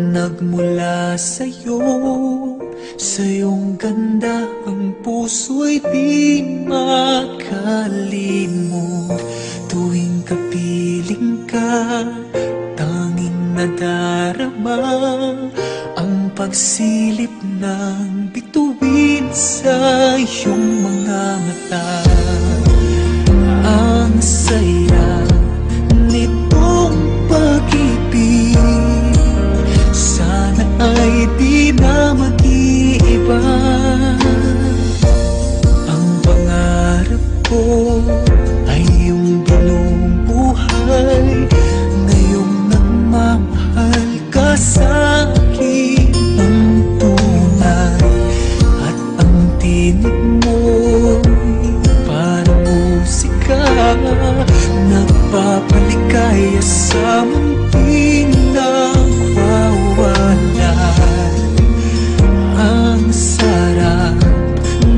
nagmula sa'yo. Sa iyong ganda ang puso'y di makalimot. Tuwing kapiling ka, tanging nadarama ang pagsilip ng bituin sa iyong mga mata. Ang saya nitong pag-ibig, sana ay di na mag-iiba. Ang pangarap ko ay yung buong buhay, ngayong nagmamahal ka sa'kin ng tunay. At ang tinig mo'y parang musika, nagpapaligaya sa munting nagwawala. Ang sarap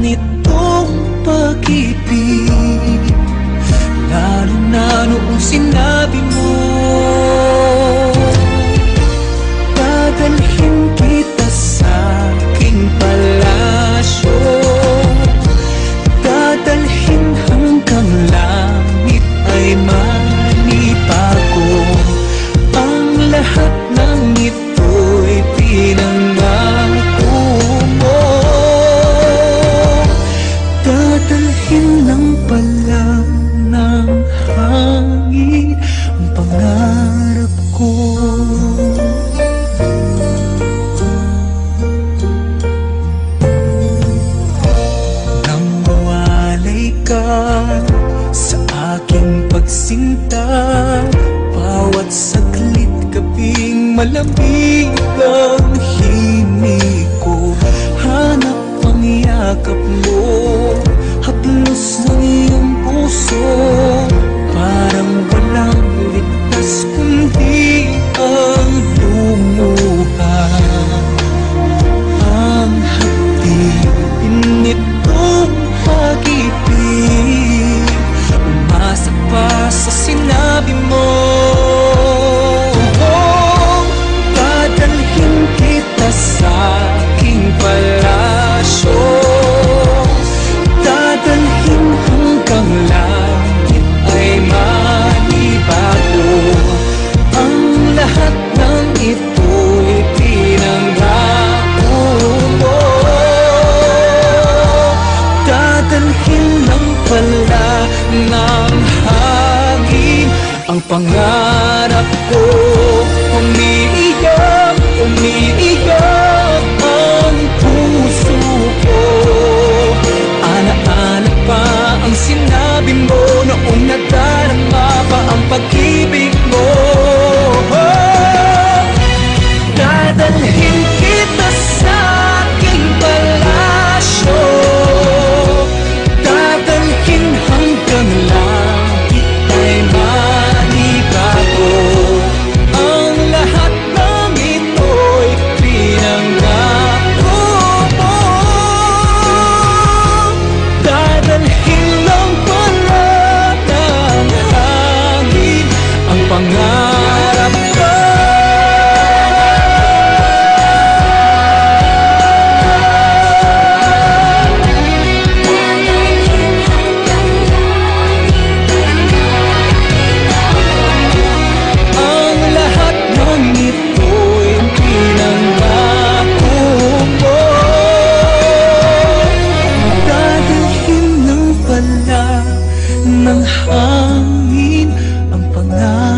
nitong pag-ibig, lalo na noong sinabi mo, dadalhin kita sa aking palasyo, dadalhin hanggang langit ay manibago. Ang lahat ng ito'y pinangako mo, dadalhin lang pala ng hangin ang pangarap ko. Nang mawalay ka sa aking pagsinta, bawat saglit gabing malamig ang himig ko. Hanap ang yakap mo, haplos ng iyong puso, parang walang ligtas kundi ang lumuha. Ang hapdin nitong pag-ibig, umasa pa sa sinabi mo. Dadalhin kita sa aking palasyo, dadalhin hanggang langit ay manibago. Ang lahat ng ito'y pinangako mo, dadalhin lang pala ng hangin ang pangarap ko. Umiiyak, umiiyak ang puso ko, alaala pa ang sinabi mo noong nadarama pa ang pag-ibig mo. Dadalhin kita sa aking palasyo, dadalhin hanggang langit ay manibago. Ang lahat ng ito'y pinangako mo, dadalhin lang pala ng hangin ang pangarap ko. Ang lahat ng ito'y pinangako mo, dadalhin lang pala ng hangin ang pangarap.